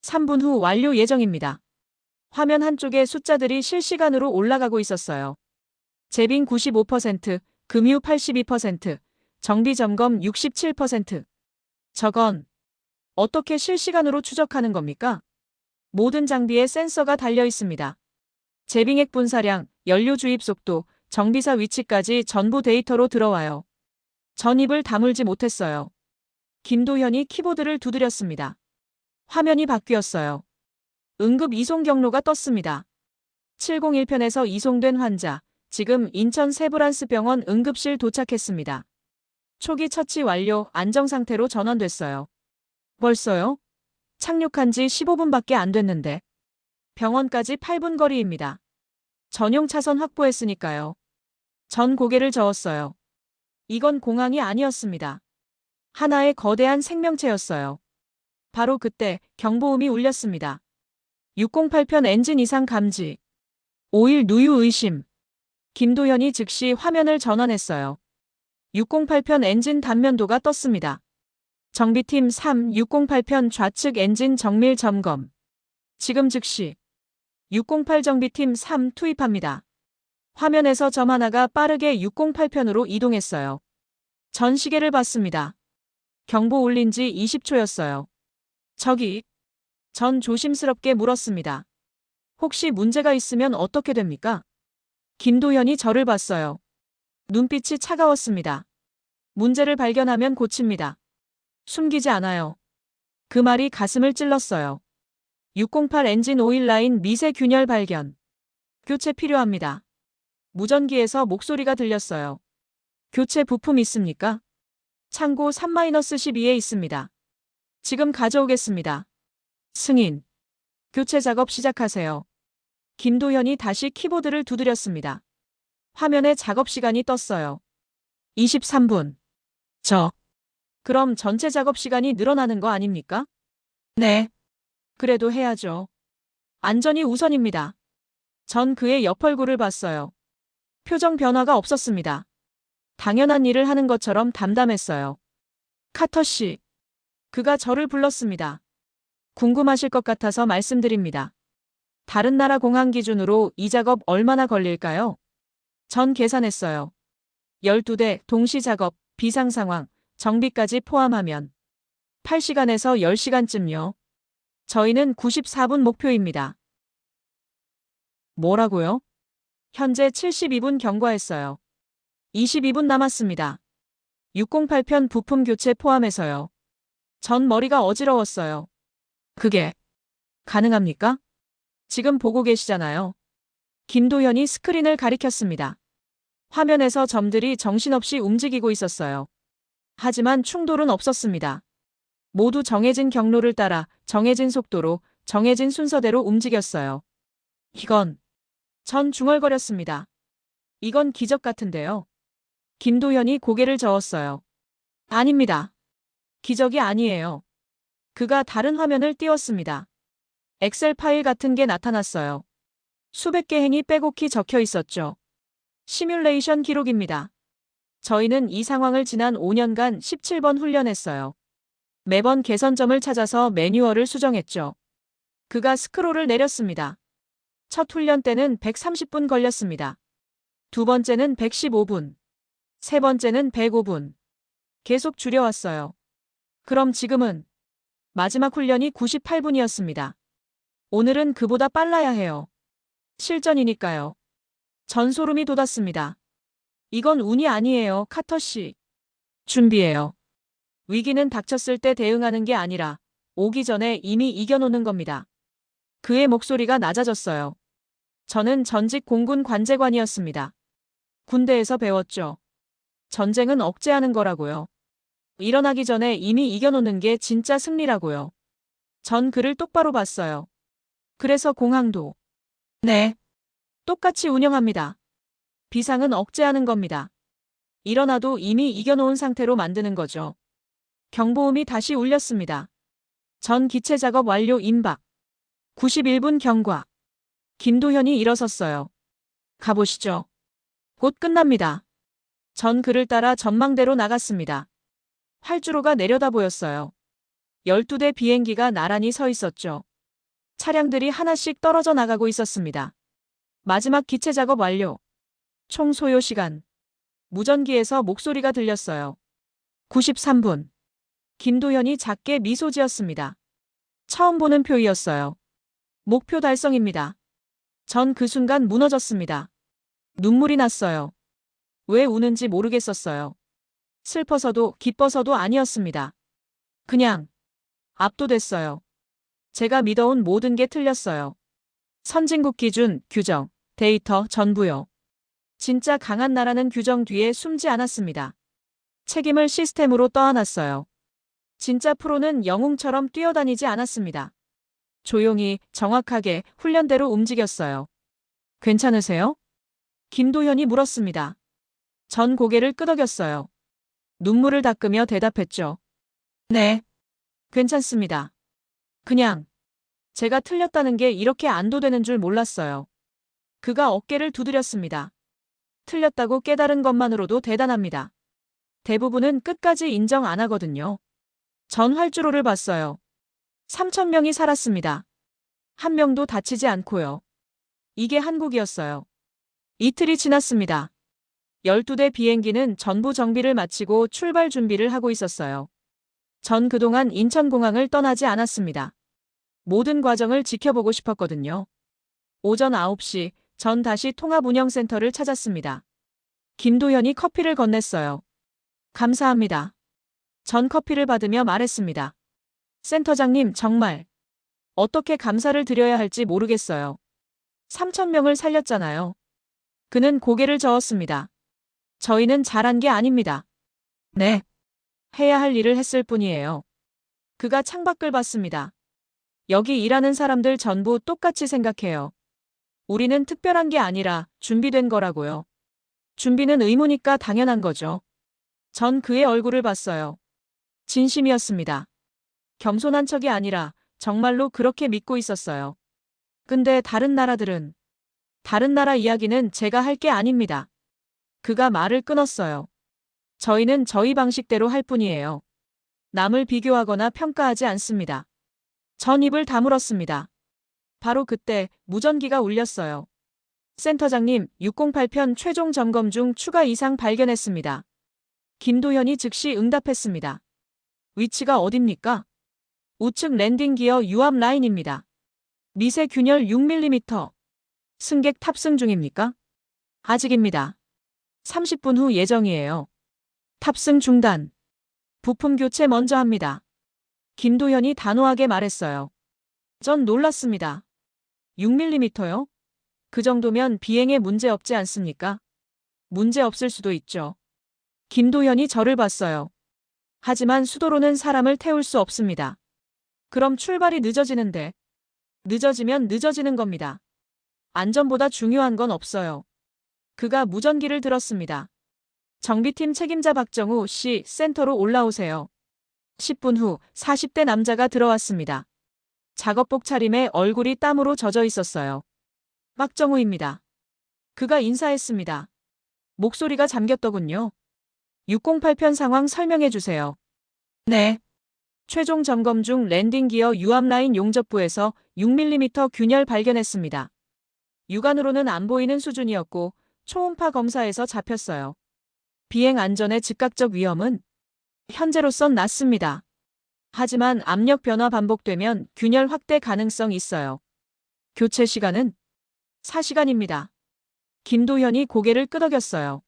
3분 후 완료 예정입니다. 화면 한쪽에 숫자들이 실시간으로 올라가고 있었어요. 재빙 95%, 금유 82%, 정비 점검 67%. 저건 어떻게 실시간으로 추적하는 겁니까? 모든 장비에 센서가 달려 있습니다. 재빙액 분사량, 연료 주입 속도, 정비사 위치까지 전부 데이터로 들어와요. 전 입을 다물지 못했어요. 김도현이 키보드를 두드렸습니다. 화면이 바뀌었어요. 응급 이송 경로가 떴습니다. 701편에서 이송된 환자, 지금 인천 세브란스병원 응급실 도착했습니다. 초기 처치 완료, 안정상태로 전원됐어요. 벌써요? 착륙한 지 15분밖에 안 됐는데. 병원까지 8분 거리입니다. 전용 차선 확보했으니까요. 전 고개를 저었어요. 이건 공항이 아니었습니다. 하나의 거대한 생명체였어요. 바로 그때 경보음이 울렸습니다. 608편 엔진 이상 감지. 5일 누유 의심. 김도현이 즉시 화면을 전환했어요. 608편 엔진 단면도가 떴습니다. 정비팀 3, 608편 좌측 엔진 정밀 점검. 지금 즉시 608 정비팀 3 투입합니다. 화면에서 점 하나가 빠르게 608편으로 이동했어요. 전 시계를 봤습니다. 경보 울린 지 20초였어요. 저기, 전 조심스럽게 물었습니다. 혹시 문제가 있으면 어떻게 됩니까? 김도현이 저를 봤어요. 눈빛이 차가웠습니다. 문제를 발견하면 고칩니다. 숨기지 않아요. 그 말이 가슴을 찔렀어요. 608 엔진 오일 라인 미세 균열 발견. 교체 필요합니다. 무전기에서 목소리가 들렸어요. 교체 부품 있습니까? 창고 3-12에 있습니다. 지금 가져오겠습니다. 승인. 교체 작업 시작하세요. 김도현이 다시 키보드를 두드렸습니다. 화면에 작업 시간이 떴어요. 23분. 그럼 전체 작업 시간이 늘어나는 거 아닙니까? 네. 그래도 해야죠. 안전이 우선입니다. 전 그의 옆 얼굴을 봤어요. 표정 변화가 없었습니다. 당연한 일을 하는 것처럼 담담했어요. 카터 씨. 그가 저를 불렀습니다. 궁금하실 것 같아서 말씀드립니다. 다른 나라 공항 기준으로 이 작업 얼마나 걸릴까요? 전 계산했어요. 12대 동시 작업, 비상 상황, 정비까지 포함하면 8시간에서 10시간쯤요. 저희는 94분 목표입니다. 뭐라고요? 현재 72분 경과했어요. 22분 남았습니다. 608편 부품 교체 포함해서요. 전 머리가 어지러웠어요. 그게 가능합니까? 지금 보고 계시잖아요. 김도현이 스크린을 가리켰습니다. 화면에서 점들이 정신없이 움직이고 있었어요. 하지만 충돌은 없었습니다. 모두 정해진 경로를 따라 정해진 속도로 정해진 순서대로 움직였어요. 전 중얼거렸습니다. 이건 기적 같은데요. 김도현이 고개를 저었어요. 아닙니다. 기적이 아니에요. 그가 다른 화면을 띄웠습니다. 엑셀 파일 같은 게 나타났어요. 수백 개 행이 빼곡히 적혀 있었죠. 시뮬레이션 기록입니다. 저희는 이 상황을 지난 5년간 17번 훈련했어요. 매번 개선점을 찾아서 매뉴얼을 수정했죠. 그가 스크롤을 내렸습니다. 첫 훈련 때는 130분 걸렸습니다. 두 번째는 115분. 세 번째는 105분. 계속 줄여왔어요. 그럼 지금은 마지막 훈련이 98분이었습니다. 오늘은 그보다 빨라야 해요. 실전이니까요. 전 소름이 돋았습니다. 이건 운이 아니에요, 카터 씨. 준비해요. 위기는 닥쳤을 때 대응하는 게 아니라 오기 전에 이미 이겨놓는 겁니다. 그의 목소리가 낮아졌어요. 저는 전직 공군 관제관이었습니다. 군대에서 배웠죠. 전쟁은 억제하는 거라고요. 일어나기 전에 이미 이겨놓는 게 진짜 승리라고요. 전 그를 똑바로 봤어요. 그래서 공항도 네, 똑같이 운영합니다. 비상은 억제하는 겁니다. 일어나도 이미 이겨놓은 상태로 만드는 거죠. 경보음이 다시 울렸습니다. 전 기체 작업 완료 임박. 91분 경과. 김도현이 일어섰어요. 가보시죠. 곧 끝납니다. 전 그를 따라 전망대로 나갔습니다. 활주로가 내려다 보였어요. 12대 비행기가 나란히 서 있었죠. 차량들이 하나씩 떨어져 나가고 있었습니다. 마지막 기체 작업 완료. 총 소요 시간. 무전기에서 목소리가 들렸어요. 93분. 김도현이 작게 미소 지었습니다. 처음 보는 표이었어요. 목표 달성입니다. 전 그 순간 무너졌습니다. 눈물이 났어요. 왜 우는지 모르겠었어요. 슬퍼서도 기뻐서도 아니었습니다. 그냥 압도됐어요. 제가 믿어온 모든 게 틀렸어요. 선진국 기준, 규정, 데이터, 전부요. 진짜 강한 나라는 규정 뒤에 숨지 않았습니다. 책임을 시스템으로 떠안았어요. 진짜 프로는 영웅처럼 뛰어다니지 않았습니다. 조용히, 정확하게, 훈련대로 움직였어요. 괜찮으세요? 김도현이 물었습니다. 전 고개를 끄덕였어요. 눈물을 닦으며 대답했죠. 네. 괜찮습니다. 그냥 제가 틀렸다는 게 이렇게 안도되는 줄 몰랐어요. 그가 어깨를 두드렸습니다. 틀렸다고 깨달은 것만으로도 대단합니다. 대부분은 끝까지 인정 안 하거든요. 전 활주로를 봤어요. 3,000명이 살았습니다. 한 명도 다치지 않고요. 이게 한국이었어요. 이틀이 지났습니다. 12대 비행기는 전부 정비를 마치고 출발 준비를 하고 있었어요. 전 그동안 인천공항을 떠나지 않았습니다. 모든 과정을 지켜보고 싶었거든요. 오전 9시, 전 다시 통합운영센터를 찾았습니다. 김도현이 커피를 건넸어요. 감사합니다. 전 커피를 받으며 말했습니다. 센터장님, 정말 어떻게 감사를 드려야 할지 모르겠어요. 3,000명을 살렸잖아요. 그는 고개를 저었습니다. 저희는 잘한 게 아닙니다. 네. 해야 할 일을 했을 뿐이에요. 그가 창밖을 봤습니다. 여기 일하는 사람들 전부 똑같이 생각해요. 우리는 특별한 게 아니라 준비된 거라고요. 준비는 의무니까 당연한 거죠. 전 그의 얼굴을 봤어요. 진심이었습니다. 겸손한 척이 아니라 정말로 그렇게 믿고 있었어요. 근데 다른 나라 이야기는 제가 할 게 아닙니다. 그가 말을 끊었어요. 저희는 저희 방식대로 할 뿐이에요. 남을 비교하거나 평가하지 않습니다. 전 입을 다물었습니다. 바로 그때 무전기가 울렸어요. 센터장님, 608편 최종 점검 중 추가 이상 발견했습니다. 김도현이 즉시 응답했습니다. 위치가 어딥니까? 우측 랜딩 기어 유압 라인입니다. 미세 균열 6mm. 승객 탑승 중입니까? 아직입니다. 30분 후 예정이에요. 탑승 중단. 부품 교체 먼저 합니다. 김도현이 단호하게 말했어요. 전 놀랐습니다. 6mm요? 그 정도면 비행에 문제 없지 않습니까? 문제 없을 수도 있죠. 김도현이 저를 봤어요. 하지만 수도로는 사람을 태울 수 없습니다. 그럼 출발이 늦어지는데. 늦어지면 늦어지는 겁니다. 안전보다 중요한 건 없어요. 그가 무전기를 들었습니다. 정비팀 책임자 박정우 씨, 센터로 올라오세요. 10분 후 40대 남자가 들어왔습니다. 작업복 차림에 얼굴이 땀으로 젖어 있었어요. 박정우입니다. 그가 인사했습니다. 목소리가 잠겼더군요. 608편 상황 설명해 주세요. 네. 최종 점검 중 랜딩 기어 유압 라인 용접부에서 6mm 균열 발견했습니다. 육안으로는 안 보이는 수준이었고 초음파 검사에서 잡혔어요. 비행 안전의 즉각적 위험은 현재로선 낮습니다. 하지만 압력 변화 반복되면 균열 확대 가능성 있어요. 교체 시간은 4시간입니다. 김도현이 고개를 끄덕였어요.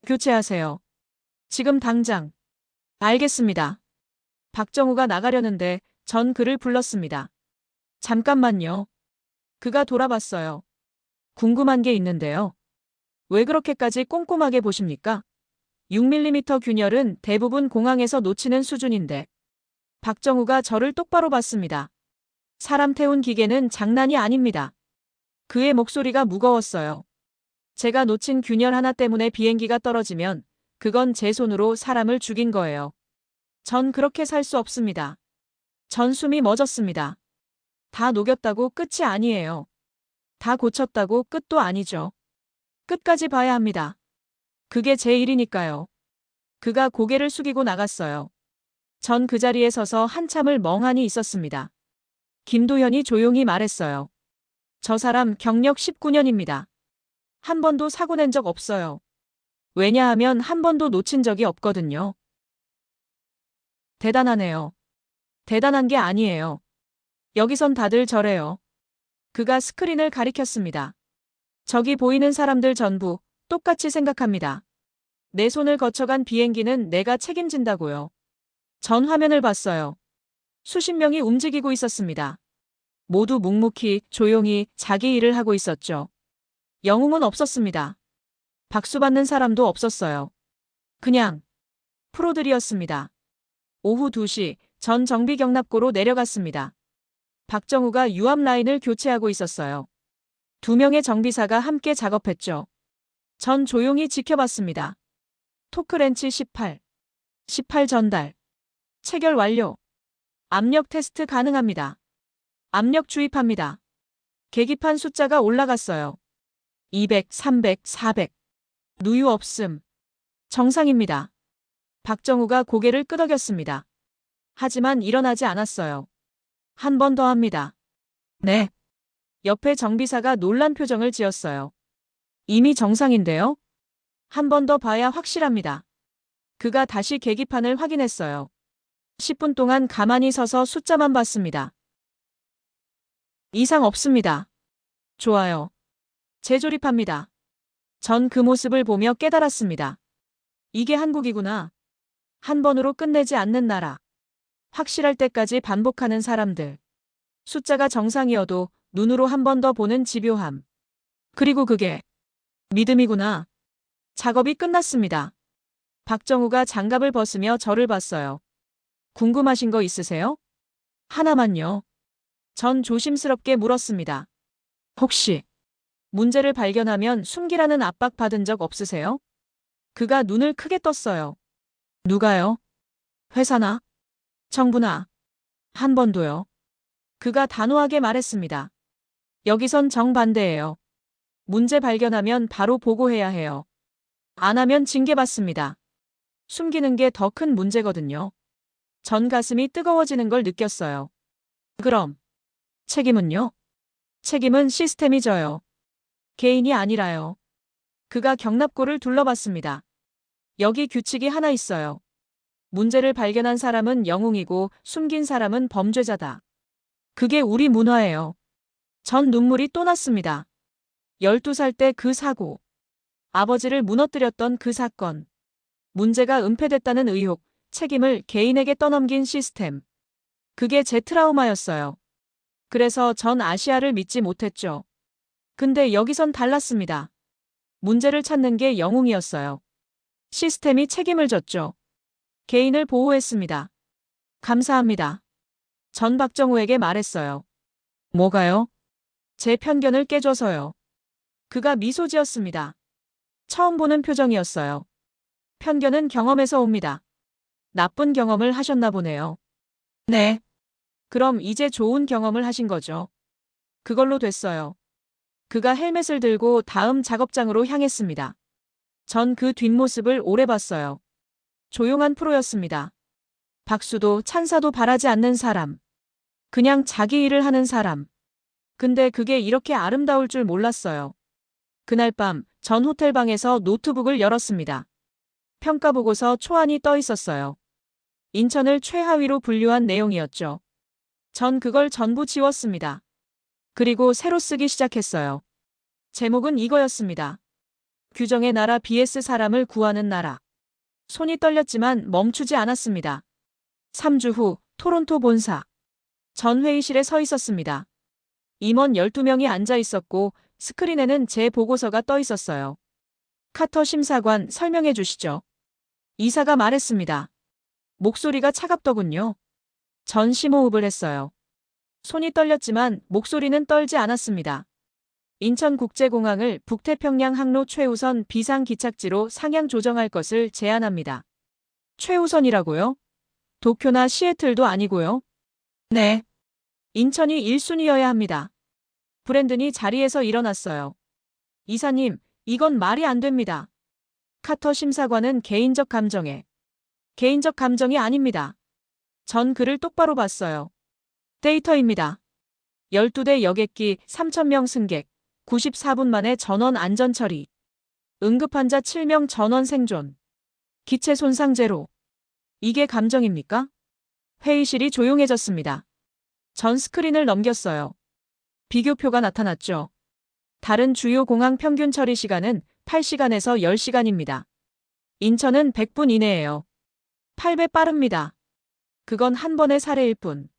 교체하세요. 지금 당장. 알겠습니다. 박정우가 나가려는데 전 그를 불렀습니다. 잠깐만요. 그가 돌아봤어요. 궁금한 게 있는데요. 왜 그렇게까지 꼼꼼하게 보십니까? 6mm 균열은 대부분 공항에서 놓치는 수준인데. 박정우가 저를 똑바로 봤습니다. 사람 태운 기계는 장난이 아닙니다. 그의 목소리가 무거웠어요. 제가 놓친 균열 하나 때문에 비행기가 떨어지면 그건 제 손으로 사람을 죽인 거예요. 전 그렇게 살 수 없습니다. 전 숨이 멎었습니다. 다 녹였다고 끝이 아니에요. 다 고쳤다고 끝도 아니죠. 끝까지 봐야 합니다. 그게 제 일이니까요. 그가 고개를 숙이고 나갔어요. 전 그 자리에 서서 한참을 멍하니 있었습니다. 김도현이 조용히 말했어요. 저 사람 경력 19년입니다. 한 번도 사고 낸 적 없어요. 왜냐하면 한 번도 놓친 적이 없거든요. 대단하네요. 대단한 게 아니에요. 여기선 다들 저래요. 그가 스크린을 가리켰습니다. 저기 보이는 사람들 전부 똑같이 생각합니다. 내 손을 거쳐간 비행기는 내가 책임진다고요. 전 화면을 봤어요. 수십 명이 움직이고 있었습니다. 모두 묵묵히 조용히 자기 일을 하고 있었죠. 영웅은 없었습니다. 박수 받는 사람도 없었어요. 그냥 프로들이었습니다. 오후 2시 전 정비 경납고로 내려갔습니다. 박정우가 유압 라인을 교체하고 있었어요. 2명의 정비사가 함께 작업했죠. 전 조용히 지켜봤습니다. 토크렌치 18 전달. 체결 완료. 압력 테스트 가능합니다. 압력 주입합니다. 계기판 숫자가 올라갔어요. 200, 300, 400. 누유 없음. 정상입니다. 박정우가 고개를 끄덕였습니다. 하지만 일어나지 않았어요. 한 번 더 합니다. 네. 옆에 정비사가 놀란 표정을 지었어요. 이미 정상인데요? 한 번 더 봐야 확실합니다. 그가 다시 계기판을 확인했어요. 10분 동안 가만히 서서 숫자만 봤습니다. 이상 없습니다. 좋아요. 재조립합니다. 전 그 모습을 보며 깨달았습니다. 이게 한국이구나. 한 번으로 끝내지 않는 나라. 확실할 때까지 반복하는 사람들. 숫자가 정상이어도 눈으로 한 번 더 보는 집요함. 그리고 그게 믿음이구나. 작업이 끝났습니다. 박정우가 장갑을 벗으며 저를 봤어요. 궁금하신 거 있으세요? 하나만요. 전 조심스럽게 물었습니다. 혹시 문제를 발견하면 숨기라는 압박 받은 적 없으세요? 그가 눈을 크게 떴어요. 누가요? 회사나? 정부나? 한 번도요. 그가 단호하게 말했습니다. 여기선 정반대예요. 문제 발견하면 바로 보고해야 해요. 안 하면 징계받습니다. 숨기는 게 더 큰 문제거든요. 전 가슴이 뜨거워지는 걸 느꼈어요. 그럼 책임은요? 책임은 시스템이 져요. 개인이 아니라요. 그가 경납고를 둘러봤습니다. 여기 규칙이 하나 있어요. 문제를 발견한 사람은 영웅이고 숨긴 사람은 범죄자다. 그게 우리 문화예요. 전 눈물이 또 났습니다. 12살 때 그 사고. 아버지를 무너뜨렸던 그 사건. 문제가 은폐됐다는 의혹, 책임을 개인에게 떠넘긴 시스템. 그게 제 트라우마였어요. 그래서 전 아시아를 믿지 못했죠. 근데 여기선 달랐습니다. 문제를 찾는 게 영웅이었어요. 시스템이 책임을 졌죠. 개인을 보호했습니다. 감사합니다. 전 박정우에게 말했어요. 뭐가요? 제 편견을 깨줘서요. 그가 미소 지었습니다. 처음 보는 표정이었어요. 편견은 경험에서 옵니다. 나쁜 경험을 하셨나 보네요. 네. 그럼 이제 좋은 경험을 하신 거죠. 그걸로 됐어요. 그가 헬멧을 들고 다음 작업장으로 향했습니다. 전 그 뒷모습을 오래 봤어요. 조용한 프로였습니다. 박수도 찬사도 바라지 않는 사람. 그냥 자기 일을 하는 사람. 근데 그게 이렇게 아름다울 줄 몰랐어요. 그날 밤 전 호텔방에서 노트북을 열었습니다. 평가보고서 초안이 떠 있었어요. 인천을 최하위로 분류한 내용이었죠. 전 그걸 전부 지웠습니다. 그리고 새로 쓰기 시작했어요. 제목은 이거였습니다. 규정의 나라 vs 사람을 구하는 나라. 손이 떨렸지만 멈추지 않았습니다. 3주 후 토론토 본사. 전 회의실에 서 있었습니다. 임원 12명이 앉아 있었고 스크린에는 제 보고서가 떠 있었어요. 카터 심사관 설명해 주시죠. 이사가 말했습니다. 목소리가 차갑더군요. 전 심호흡을 했어요. 손이 떨렸지만 목소리는 떨지 않았습니다. 인천국제공항을 북태평양 항로 최우선 비상기착지로 상향 조정할 것을 제안합니다. 최우선이라고요? 도쿄나 시애틀도 아니고요? 네. 인천이 1순위여야 합니다. 브랜든이 자리에서 일어났어요. 이사님, 이건 말이 안 됩니다. 카터 심사관은 개인적 감정이 아닙니다. 전 글을 똑바로 봤어요. 데이터입니다. 12대 여객기 3,000명 승객, 94분 만에 전원 안전 처리. 응급환자 7명 전원 생존. 기체 손상 제로. 이게 감정입니까? 회의실이 조용해졌습니다. 전 스크린을 넘겼어요. 비교표가 나타났죠. 다른 주요 공항 평균 처리 시간은 8시간에서 10시간입니다. 인천은 100분 이내예요. 8배 빠릅니다. 그건 한 번의 사례일 뿐.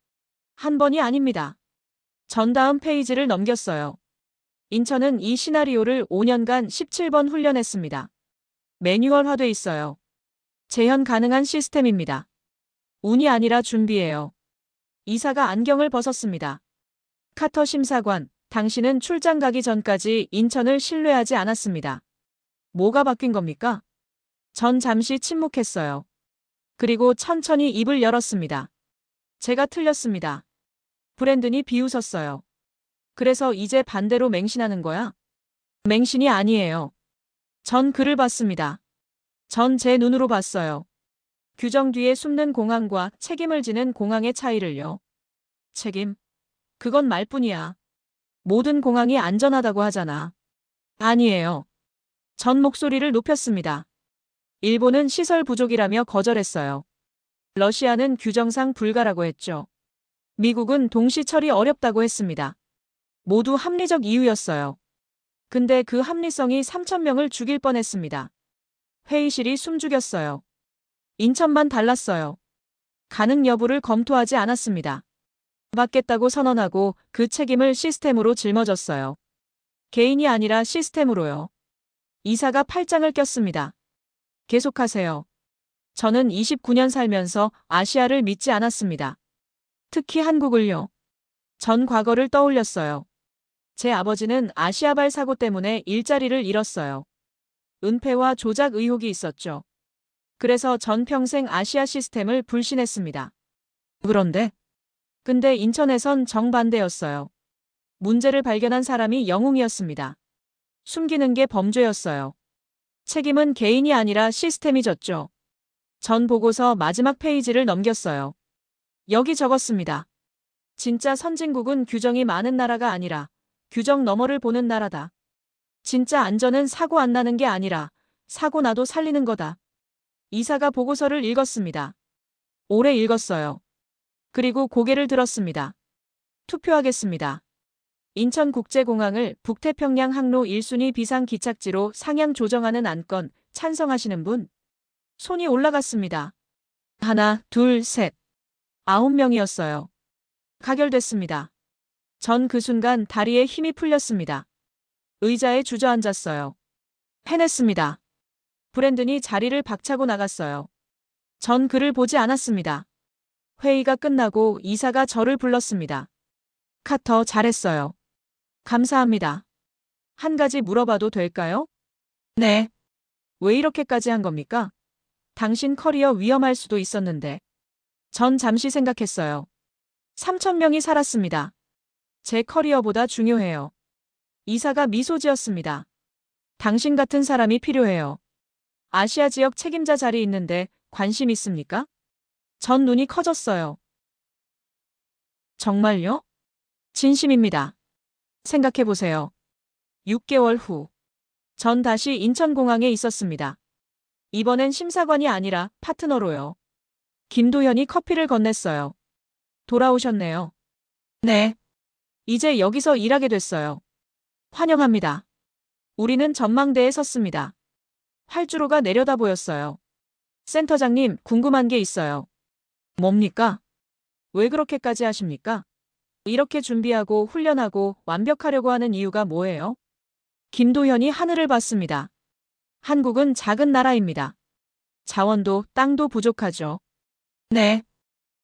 한 번이 아닙니다. 전 다음 페이지를 넘겼어요. 인천은 이 시나리오를 5년간 17번 훈련했습니다. 매뉴얼화돼 있어요. 재현 가능한 시스템입니다. 운이 아니라 준비예요. 이사가 안경을 벗었습니다. 카터 심사관, 당신은 출장 가기 전까지 인천을 신뢰하지 않았습니다. 뭐가 바뀐 겁니까? 전 잠시 침묵했어요. 그리고 천천히 입을 열었습니다. 제가 틀렸습니다. 브랜든이 비웃었어요. 그래서 이제 반대로 맹신하는 거야? 맹신이 아니에요. 전 글을 봤습니다. 전 제 눈으로 봤어요. 규정 뒤에 숨는 공항과 책임을 지는 공항의 차이를요. 책임? 그건 말뿐이야. 모든 공항이 안전하다고 하잖아. 아니에요. 전 목소리를 높였습니다. 일본은 시설 부족이라며 거절했어요. 러시아는 규정상 불가라고 했죠. 미국은 동시 처리 어렵다고 했습니다. 모두 합리적 이유였어요. 근데 그 합리성이 3,000명을 죽일 뻔했습니다. 회의실이 숨죽였어요. 인천만 달랐어요. 가능 여부를 검토하지 않았습니다. 받겠다고 선언하고 그 책임을 시스템으로 짊어졌어요. 개인이 아니라 시스템으로요. 이사가 팔짱을 꼈습니다. 계속하세요. 저는 29년 살면서 아시아를 믿지 않았습니다. 특히 한국을요. 전 과거를 떠올렸어요. 제 아버지는 아시아발 사고 때문에 일자리를 잃었어요. 은폐와 조작 의혹이 있었죠. 그래서 전 평생 아시아 시스템을 불신했습니다. 근데 인천에선 정반대였어요. 문제를 발견한 사람이 영웅이었습니다. 숨기는 게 범죄였어요. 책임은 개인이 아니라 시스템이 졌죠. 전 보고서 마지막 페이지를 넘겼어요. 여기 적었습니다. 진짜 선진국은 규정이 많은 나라가 아니라 규정 너머를 보는 나라다. 진짜 안전은 사고 안 나는 게 아니라 사고 나도 살리는 거다. 이사가 보고서를 읽었습니다. 오래 읽었어요. 그리고 고개를 들었습니다. 투표하겠습니다. 인천국제공항을 북태평양 항로 1순위 비상기착지로 상향 조정하는 안건 찬성하시는 분? 손이 올라갔습니다. 하나, 둘, 셋. 9명이었어요. 가결됐습니다. 전 그 순간 다리에 힘이 풀렸습니다. 의자에 주저앉았어요. 해냈습니다. 브랜든이 자리를 박차고 나갔어요. 전 그를 보지 않았습니다. 회의가 끝나고 이사가 저를 불렀습니다. 카터 잘했어요. 감사합니다. 한 가지 물어봐도 될까요? 네. 왜 이렇게까지 한 겁니까? 당신 커리어 위험할 수도 있었는데. 전 잠시 생각했어요. 3,000명이 살았습니다. 제 커리어보다 중요해요. 이사가 미소 지었습니다. 당신 같은 사람이 필요해요. 아시아 지역 책임자 자리 있는데 관심 있습니까? 전 눈이 커졌어요. 정말요? 진심입니다. 생각해보세요. 6개월 후. 전 다시 인천공항에 있었습니다. 이번엔 심사관이 아니라 파트너로요. 김도현이 커피를 건넸어요. 돌아오셨네요. 네. 이제 여기서 일하게 됐어요. 환영합니다. 우리는 전망대에 섰습니다. 활주로가 내려다 보였어요. 센터장님, 궁금한 게 있어요. 뭡니까? 왜 그렇게까지 하십니까? 이렇게 준비하고 훈련하고 완벽하려고 하는 이유가 뭐예요? 김도현이 하늘을 봤습니다. 한국은 작은 나라입니다. 자원도 땅도 부족하죠. 네.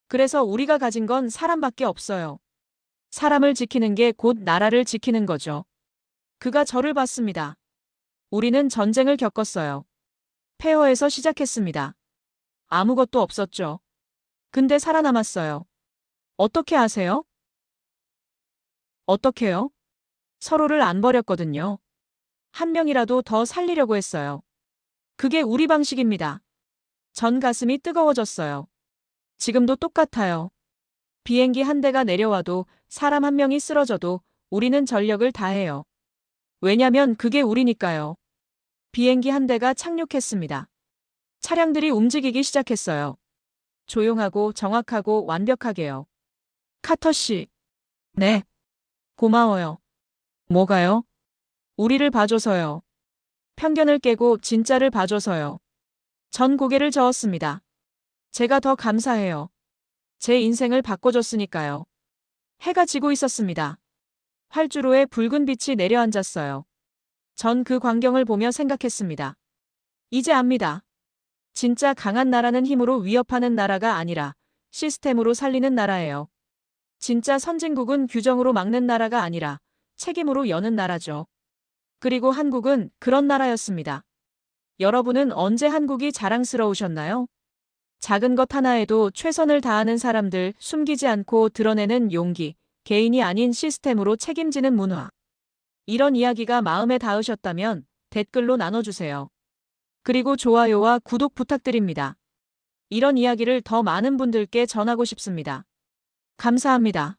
그래서 우리가 가진 건 사람밖에 없어요. 사람을 지키는 게 곧 나라를 지키는 거죠. 그가 저를 봤습니다. 우리는 전쟁을 겪었어요. 폐허에서 시작했습니다. 아무것도 없었죠. 근데 살아남았어요. 어떻게 아세요? 어떻게요? 서로를 안 버렸거든요. 한 명이라도 더 살리려고 했어요. 그게 우리 방식입니다. 전 가슴이 뜨거워졌어요. 지금도 똑같아요. 비행기 한 대가 내려와도 사람 한 명이 쓰러져도 우리는 전력을 다해요. 왜냐면 그게 우리니까요. 비행기 한 대가 착륙했습니다. 차량들이 움직이기 시작했어요. 조용하고 정확하고 완벽하게요. 카터 씨. 네. 고마워요. 뭐가요? 우리를 봐줘서요. 편견을 깨고 진짜를 봐줘서요. 전 고개를 저었습니다. 제가 더 감사해요. 제 인생을 바꿔줬으니까요. 해가 지고 있었습니다. 활주로에 붉은 빛이 내려앉았어요. 전 그 광경을 보며 생각했습니다. 이제 압니다. 진짜 강한 나라는 힘으로 위협하는 나라가 아니라 시스템으로 살리는 나라예요. 진짜 선진국은 규정으로 막는 나라가 아니라 책임으로 여는 나라죠. 그리고 한국은 그런 나라였습니다. 여러분은 언제 한국이 자랑스러우셨나요? 작은 것 하나에도 최선을 다하는 사람들, 숨기지 않고 드러내는 용기, 개인이 아닌 시스템으로 책임지는 문화. 이런 이야기가 마음에 닿으셨다면 댓글로 나눠주세요. 그리고 좋아요와 구독 부탁드립니다. 이런 이야기를 더 많은 분들께 전하고 싶습니다. 감사합니다.